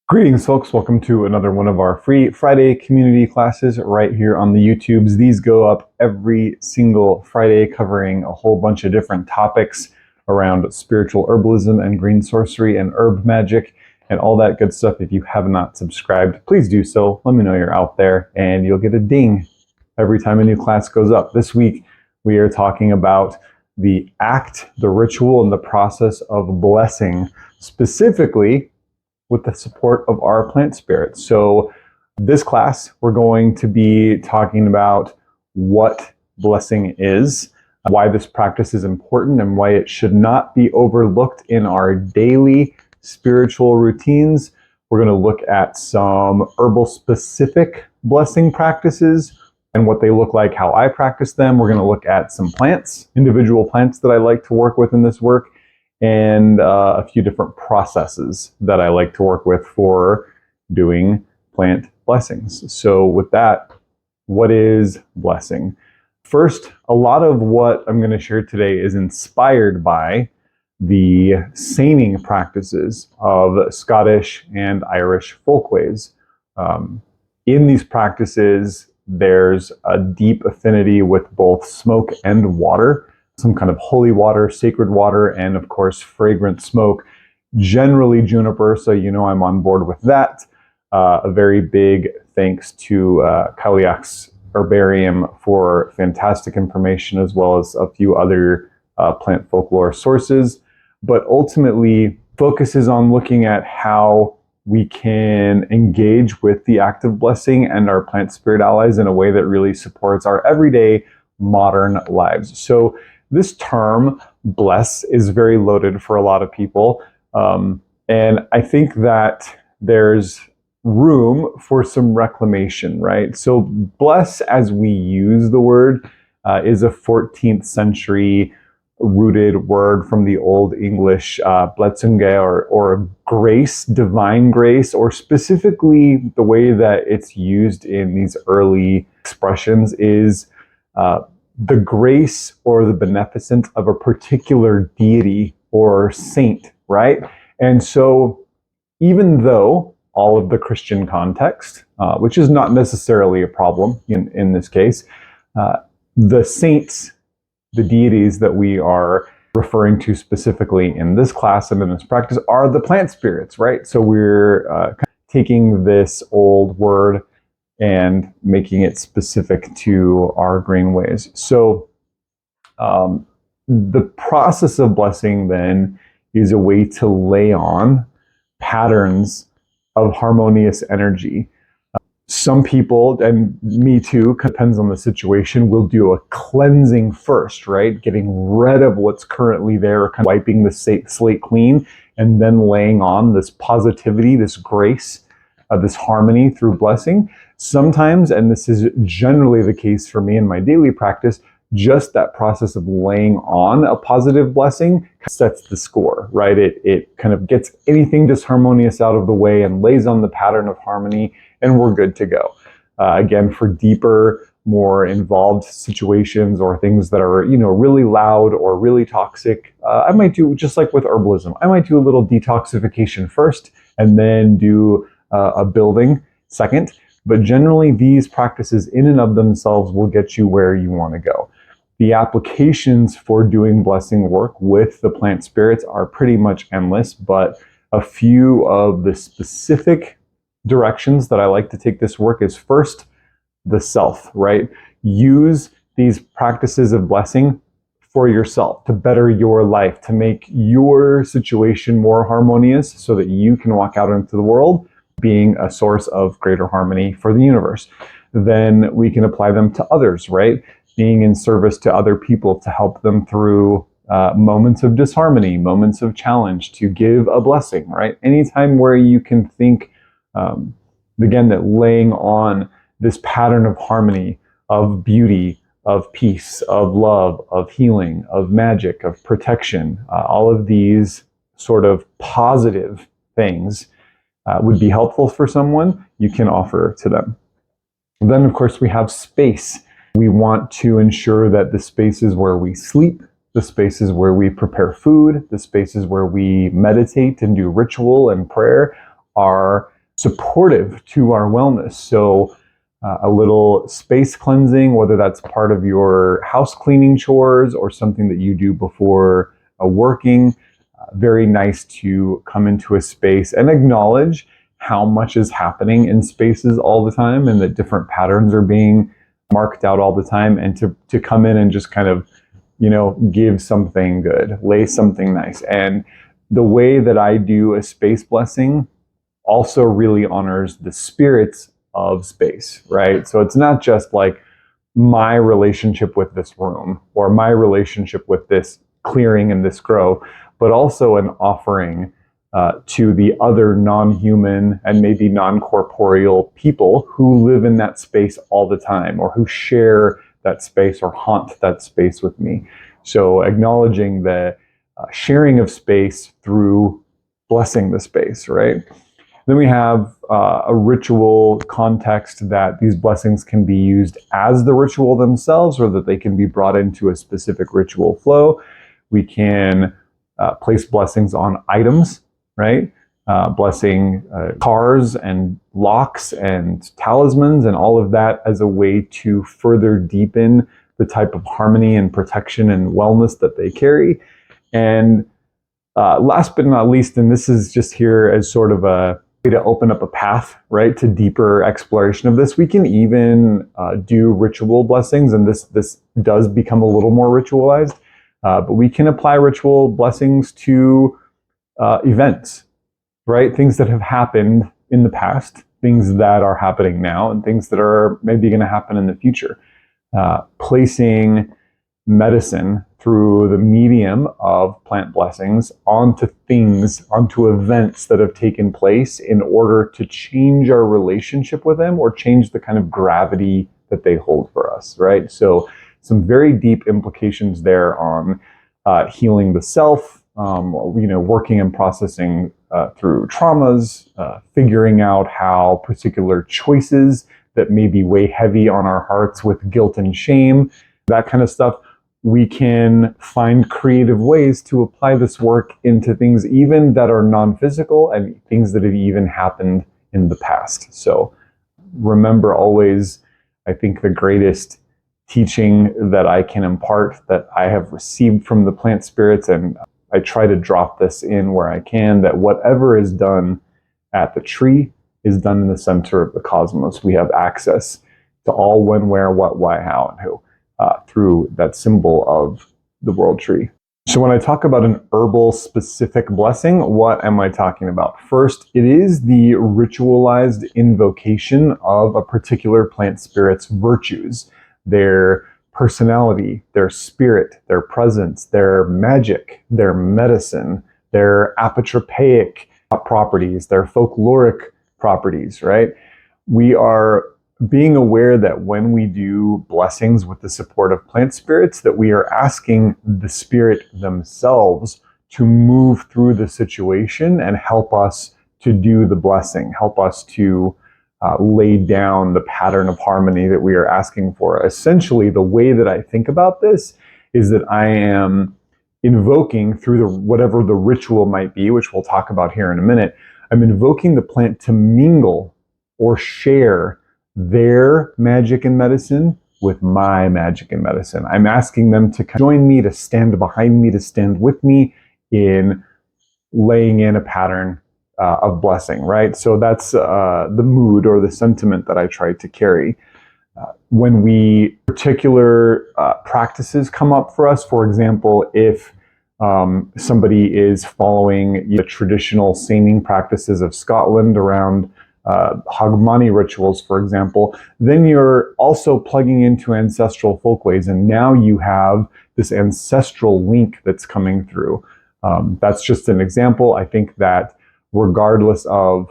Greetings, folks. Welcome to another one of our free Friday community classes right here on the YouTubes. These go up every single Friday, covering a whole bunch of different topics around spiritual herbalism and green sorcery and herb magic and all that good stuff. If you have not subscribed, please do so. Let me know you're out there and you'll get a ding every time a new class goes up. This week, we are talking about the act, the ritual, and the process of blessing, specifically with the support of our plant spirits. So this class, we're going to be talking about what blessing is, why this practice is important, and why it should not be overlooked in our daily spiritual routines. We're going to look at some herbal specific blessing practices and what they look like, how I practice them. We're going to look at some plants, individual plants that I like to work with in this work, and a few different processes that I like to work with for doing plant blessings. So with that, what is blessing? First, a lot of what I'm going to share today is inspired by the seining practices of Scottish and Irish folkways. In these practices, there's a deep affinity with both smoke and water, some kind of holy water, sacred water, and of course, fragrant smoke, generally juniper, so you know I'm on board with that. A very big thanks to Kaliak's Herbarium for fantastic information, as well as a few other plant folklore sources, but ultimately focuses on looking at how we can engage with the act of blessing and our plant spirit allies in a way that really supports our everyday modern lives. So this term, bless, is very loaded for a lot of people. And I think that there's room for some reclamation, right? So bless, as we use the word, is a 14th century rooted word from the Old English, blessynge, or grace, divine grace, or specifically the way that it's used in these early expressions is the grace or the beneficence of a particular deity or saint, right? And so even though all of the Christian context, which is not necessarily a problem in this case, the saints, the deities that we are referring to specifically in this class and in this practice are the plant spirits, right? So we're taking this old word and making it specific to our green ways. So the process of blessing then is a way to lay on patterns of harmonious energy. Some people, and me too, depends on the situation, will do a cleansing first, right? Getting rid of what's currently there, kind of wiping the slate clean, and then laying on this positivity, this grace, this harmony through blessing. Sometimes, and this is generally the case for me in my daily practice, just that process of laying on a positive blessing sets the score, right? It kind of gets anything disharmonious out of the way and lays on the pattern of harmony, and we're good to go. Again, for deeper, more involved situations or things that are, really loud or really toxic, I might do, just like with herbalism, I might do a little detoxification first and then do a building second. But generally, these practices in and of themselves will get you where you want to go. The applications for doing blessing work with the plant spirits are pretty much endless, but a few of the specific directions that I like to take this work is first, the self, right? Use these practices of blessing for yourself, to better your life, to make your situation more harmonious so that you can walk out into the world being a source of greater harmony for the universe. Then we can apply them to others, right? Being in service to other people to help them through moments of disharmony, moments of challenge, to give a blessing, right? Anytime where you can think, again, that laying on this pattern of harmony, of beauty, of peace, of love, of healing, of magic, of protection, all of these sort of positive things would be helpful for someone, you can offer to them. Then, of course, we have space. We want to ensure that the spaces where we sleep, the spaces where we prepare food, the spaces where we meditate and do ritual and prayer are supportive to our wellness. So a little space cleansing, whether that's part of your house cleaning chores or something that you do before working, very nice to come into a space and acknowledge how much is happening in spaces all the time and that different patterns are being marked out all the time, and to come in and just kind of, give something good, lay something nice. And the way that I do a space blessing also really honors the spirits of space, right? So it's not just like my relationship with this room or my relationship with this clearing and this grow, but also an offering to the other non-human and maybe non-corporeal people who live in that space all the time, or who share that space or haunt that space with me. So acknowledging the sharing of space through blessing the space, right? Then we have a ritual context that these blessings can be used as the ritual themselves, or that they can be brought into a specific ritual flow. We can place blessings on items, right? Blessing cars and locks and talismans and all of that as a way to further deepen the type of harmony and protection and wellness that they carry. And last but not least, and this is just here as sort of a way to open up a path, right, to deeper exploration of this, we can even do ritual blessings, and this does become a little more ritualized, but we can apply ritual blessings to events, right? Things that have happened in the past, things that are happening now, and things that are maybe going to happen in the future. Placing medicine through the medium of plant blessings onto things, onto events that have taken place in order to change our relationship with them or change the kind of gravity that they hold for us, right? So some very deep implications there on healing the self, working and processing through traumas, figuring out how particular choices that maybe weigh heavy on our hearts with guilt and shame, that kind of stuff. We can find creative ways to apply this work into things even that are non-physical and things that have even happened in the past. So remember always, I think the greatest teaching that I can impart that I have received from the plant spirits, and I try to drop this in where I can, that whatever is done at the tree is done in the center of the cosmos. We have access to all when, where, what, why, how, and who through that symbol of the world tree. So when I talk about an herbal specific blessing, what am I talking about? First, it is the ritualized invocation of a particular plant spirit's virtues, their personality, their spirit, their presence, their magic, their medicine, their apotropaic properties, their folkloric properties, right? We are being aware that when we do blessings with the support of plant spirits, that we are asking the spirit themselves to move through the situation and help us to do the blessing, help us to lay down the pattern of harmony that we are asking for. Essentially, the way that I think about this is that I am invoking through whatever the ritual might be, which we'll talk about here in a minute. I'm invoking the plant to mingle or share their magic and medicine with my magic and medicine. I'm asking them to join me, to stand behind me, to stand with me in laying in a pattern of blessing, right? So that's the mood or the sentiment that I try to carry. When particular practices come up for us, for example, if somebody is following the traditional seiming practices of Scotland around Hogmanay rituals, for example, then you're also plugging into ancestral folkways, and now you have this ancestral link that's coming through. That's just an example. I think that regardless of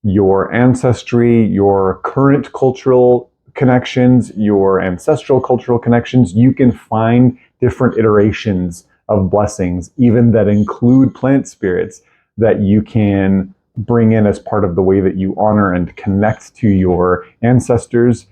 your ancestry, your current cultural connections, your ancestral cultural connections, you can find different iterations of blessings, even that include plant spirits, that you can bring in as part of the way that you honor and connect to your ancestors,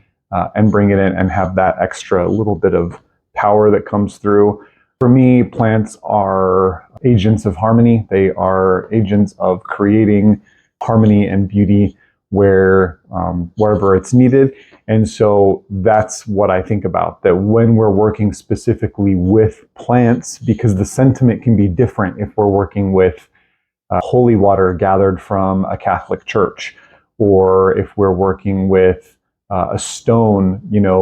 and bring it in and have that extra little bit of power that comes through. For me, plants are agents of harmony. They are agents of creating harmony and beauty wherever it's needed. And so that's what I think about, that when we're working specifically with plants, because the sentiment can be different if we're working with holy water gathered from a Catholic church, or if we're working with a stone,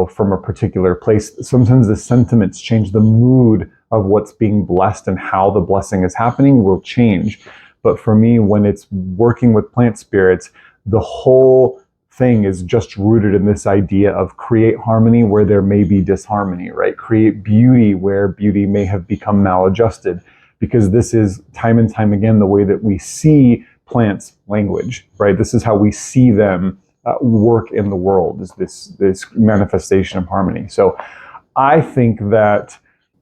from a particular place. Sometimes the sentiments change, the mood of what's being blessed and how the blessing is happening will change. But for me, when it's working with plant spirits, the whole thing is just rooted in this idea of create harmony where there may be disharmony, right? Create beauty where beauty may have become maladjusted, because this is time and time again the way that we see plants' language, right? This is how we see them work in the world, is this manifestation of harmony. So I think that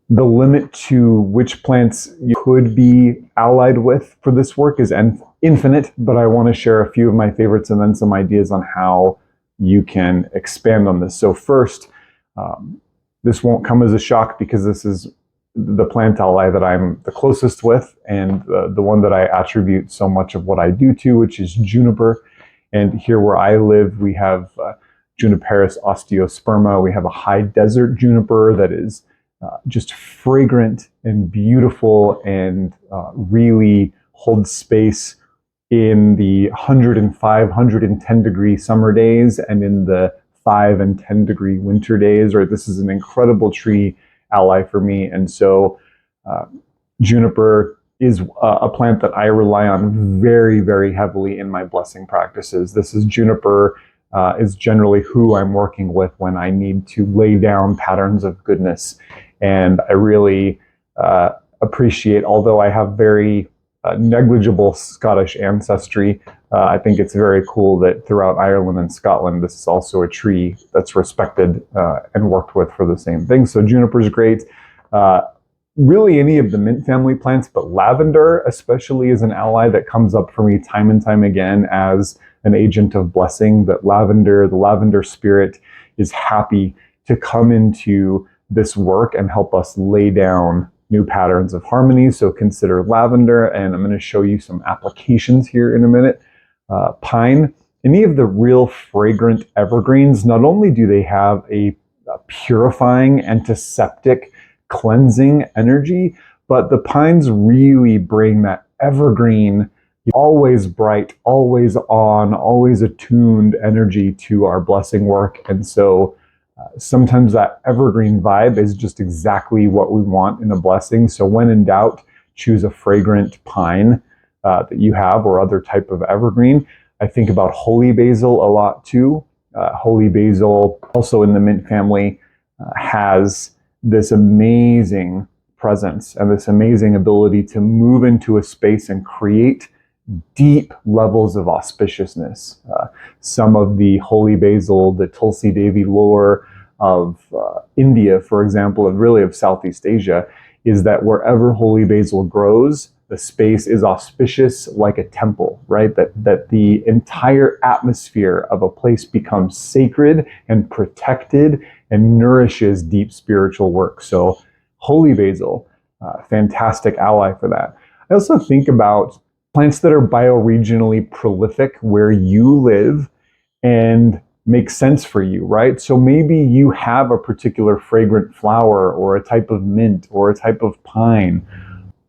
the limit to which plants you could be allied with for this work is infinite, but I want to share a few of my favorites and then some ideas on how you can expand on this. So first, this won't come as a shock because this is the plant ally that I'm the closest with, and the one that I attribute so much of what I do to, which is juniper. And here where I live, we have Juniperus osteosperma. We have a high desert juniper that is just fragrant and beautiful, and really holds space in the 105, 110 degree summer days and in the 5 and 10 degree winter days. Right, this is an incredible tree ally for me. And so juniper is a plant that I rely on very, very heavily in my blessing practices. This is juniper is generally who I'm working with when I need to lay down patterns of goodness. And I really appreciate, although I have very negligible Scottish ancestry, I think it's very cool that throughout Ireland and Scotland, this is also a tree that's respected and worked with for the same thing. So juniper is great. Really any of the mint family plants, but lavender especially is an ally that comes up for me time and time again as an agent of blessing. That the lavender spirit is happy to come into this work and help us lay down new patterns of harmony. So consider lavender, and I'm going to show you some applications here in a minute. Pine, any of the real fragrant evergreens, not only do they have a purifying, antiseptic, cleansing energy, but the pines really bring that evergreen, always bright, always on, always attuned energy to our blessing work. And so sometimes that evergreen vibe is just exactly what we want in a blessing. So when in doubt, choose a fragrant pine that you have, or other type of evergreen. I think about holy basil a lot too. Holy basil, also in the mint family, has this amazing presence and this amazing ability to move into a space and create deep levels of auspiciousness. Some of the holy basil, the Tulsi Devi lore of India, for example, and really of Southeast Asia, is that wherever holy basil grows, the space is auspicious like a temple, right? That the entire atmosphere of a place becomes sacred and protected and nourishes deep spiritual work. So holy basil, fantastic ally for that. I also think about plants that are bioregionally prolific where you live and make sense for you, right? So maybe you have a particular fragrant flower or a type of mint or a type of pine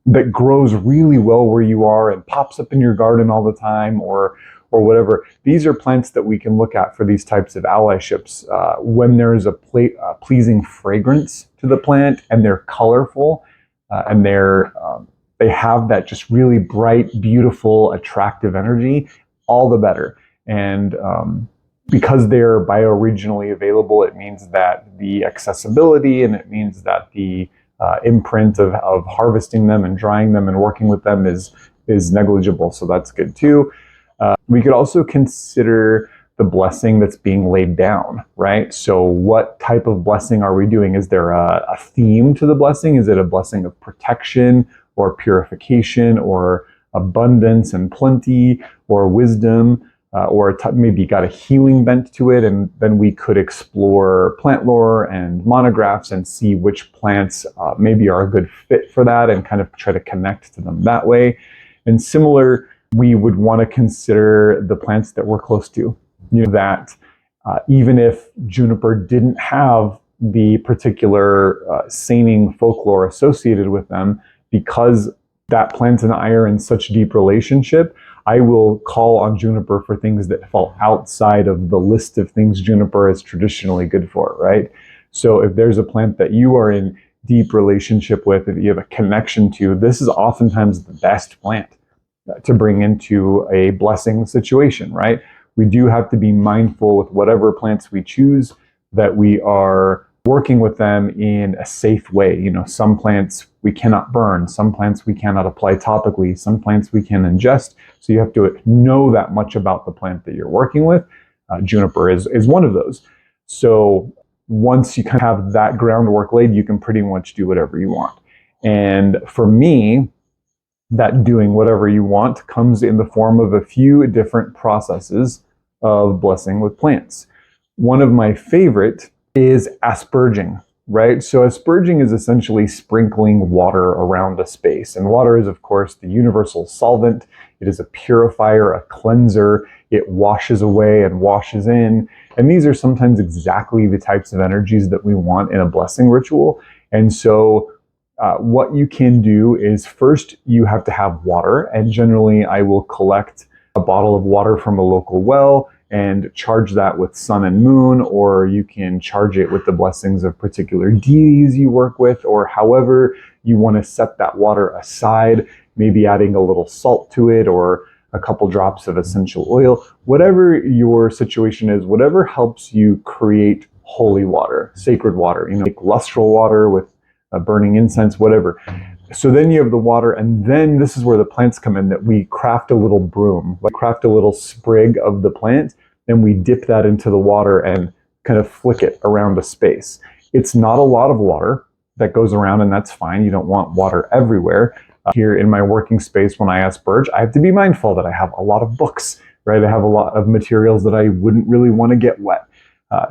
that grows really well where you are and pops up in your garden all the time, or whatever. These are plants that we can look at for these types of allyships. When there's a pleasing fragrance to the plant, and they're colorful, and they have that just really bright, beautiful, attractive energy, all the better. And because they're bioregionally available, it means that the accessibility, and it means that the imprint of harvesting them and drying them and working with them is negligible. So that's good too. We could also consider the blessing that's being laid down, right? So what type of blessing are we doing? Is there a theme to the blessing? Is it a blessing of protection or purification or abundance and plenty or wisdom? Or maybe got a healing bent to it, and then we could explore plant lore and monographs and see which plants maybe are a good fit for that, and kind of try to connect to them that way. And similar we would want to consider the plants that we're close to. That even if juniper didn't have the particular seining folklore associated with them, because that plant and I are in such deep relationship, I will call on juniper for things that fall outside of the list of things juniper is traditionally good for, right? So if there's a plant that you are in deep relationship with, if you have a connection to, this is oftentimes the best plant to bring into a blessing situation, right? We do have to be mindful with whatever plants we choose that we are working with them in a safe way. Some plants we cannot burn, some plants we cannot apply topically, some plants we can ingest. So you have to know that much about the plant that you're working with. Juniper is one of those. So once you kind of have that groundwork laid, you can pretty much do whatever you want. And for me, that doing whatever you want comes in the form of a few different processes of blessing with plants. One of my favorite is asperging, right? So asperging is essentially sprinkling water around a space. And water is, of course, the universal solvent. It is a purifier, a cleanser. It washes away and washes in. And these are sometimes exactly the types of energies that we want in a blessing ritual. And so what you can do is first you have to have water, and generally I will collect a bottle of water from a local well and charge that with sun and moon, or you can charge it with the blessings of particular deities you work with, or however you want to set that water aside, maybe adding a little salt to it or a couple drops of essential oil, whatever your situation is, whatever helps you create holy water, sacred water, like lustral water with burning incense, whatever. So then you have the water, and then this is where the plants come in, that we craft a little broom, like craft a little sprig of the plant, and we dip that into the water and kind of flick it around a space. It's not a lot of water that goes around, and that's fine. You don't want water everywhere. Here in my working space, when I asperge, I have to be mindful that I have a lot of books, right? I have a lot of materials that I wouldn't really want to get wet.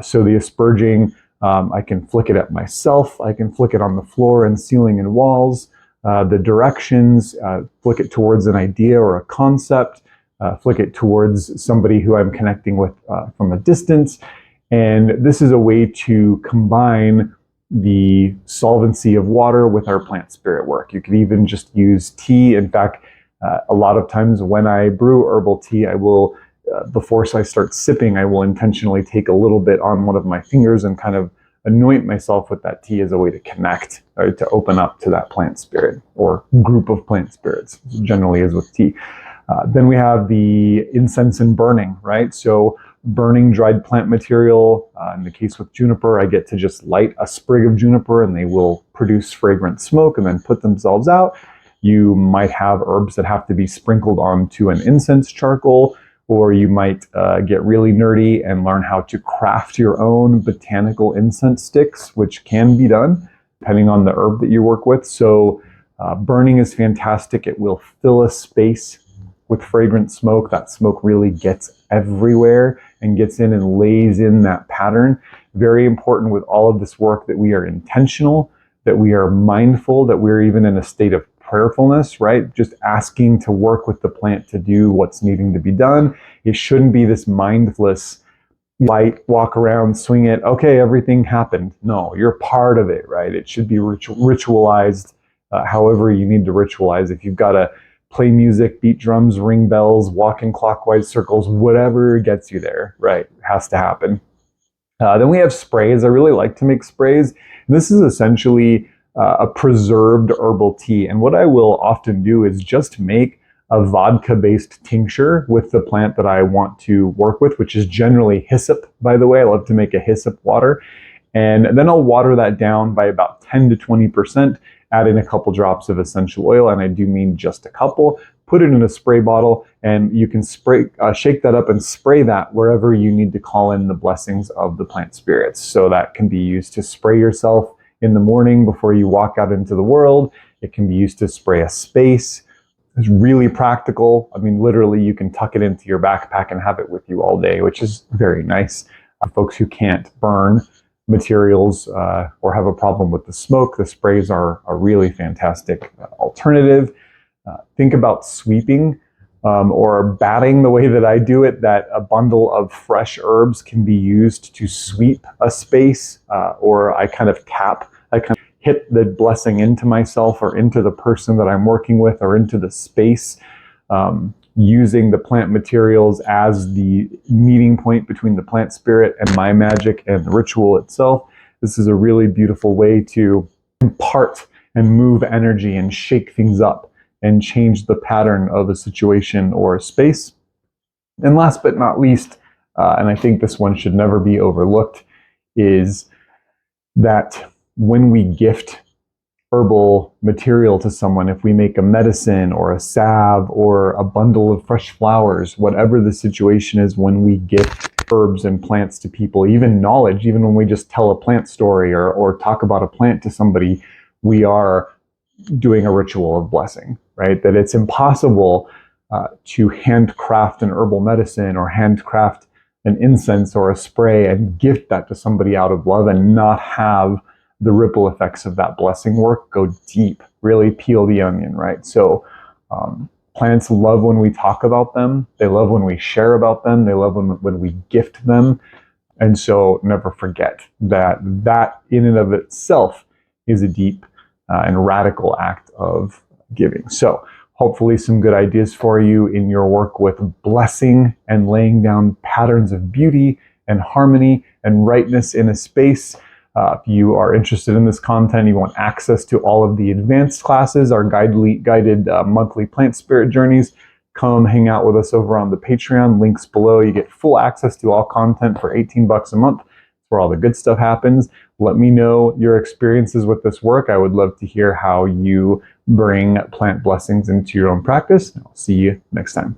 So the asperging, I can flick it at myself. I can flick it on the floor and ceiling and walls. The directions, flick it towards an idea or a concept, flick it towards somebody who I'm connecting with from a distance. And this is a way to combine the solvency of water with our plant spirit work. You could even just use tea. In fact, a lot of times when I brew herbal tea, I will before I start sipping, I will intentionally take a little bit on one of my fingers and kind of anoint myself with that tea as a way to connect, or to open up to that plant spirit or group of plant spirits, generally is with tea. Then we have the incense and burning, right? So burning dried plant material. In the case with juniper, I get to just light a sprig of juniper and they will produce fragrant smoke and then put themselves out. You might have herbs that have to be sprinkled onto an incense charcoal, or you might get really nerdy and learn how to craft your own botanical incense sticks, which can be done depending on the herb that you work with. So burning is fantastic. It will fill a space with fragrant smoke. That smoke really gets everywhere and gets in and lays in that pattern. Very important with all of this work that we are intentional, that we are mindful, that we're even in a state of prayerfulness, right? Just asking to work with the plant to do what's needing to be done. It shouldn't be this mindless light, walk around, swing it, okay, everything happened. No, you're part of it, right? It should be ritualized however you need to ritualize. If you've got to play music, beat drums, ring bells, walk in clockwise circles, whatever gets you there, right? It has to happen. Then we have sprays. I really like to make sprays. This is essentially a preserved herbal tea. And what I will often do is just make a vodka-based tincture with the plant that I want to work with, which is generally hyssop, by the way. I love to make a hyssop water. And then I'll water that down by about 10 to 20%, add in a couple drops of essential oil, and I do mean just a couple. Put it in a spray bottle, and you can shake that up and spray that wherever you need to call in the blessings of the plant spirits. So that can be used to spray yourself in the morning before you walk out into the world. It can be used to spray a space. It's really practical. I mean, literally, you can tuck it into your backpack and have it with you all day, which is very nice. Folks who can't burn materials or have a problem with the smoke, the sprays are a really fantastic alternative. Think about sweeping. or batting the way that I do it, that a bundle of fresh herbs can be used to sweep a space, or I kind of hit the blessing into myself or into the person that I'm working with or into the space, using the plant materials as the meeting point between the plant spirit and my magic and the ritual itself. This is a really beautiful way to impart and move energy and shake things up and change the pattern of a situation or a space. And last but not least, and I think this one should never be overlooked, is that when we gift herbal material to someone, if we make a medicine or a salve or a bundle of fresh flowers, whatever the situation is, when we gift herbs and plants to people, even knowledge, even when we just tell a plant story or talk about a plant to somebody, we are doing a ritual of blessing, right? That it's impossible to handcraft an herbal medicine or handcraft an incense or a spray and gift that to somebody out of love and not have the ripple effects of that blessing work go deep, really peel the onion, right? So plants love when we talk about them. They love when we share about them. They love when we gift them. And so never forget that in and of itself is a deep and radical act of giving. So hopefully some good ideas for you in your work with blessing and laying down patterns of beauty and harmony and rightness in a space. If you are interested in this content, you want access to all of the advanced classes, our guided monthly plant spirit journeys, come hang out with us over on the Patreon. Links below. You get full access to all content for $18 a month. It's where all the good stuff happens. Let me know your experiences with this work. I would love to hear how you bring plant blessings into your own practice. I'll see you next time.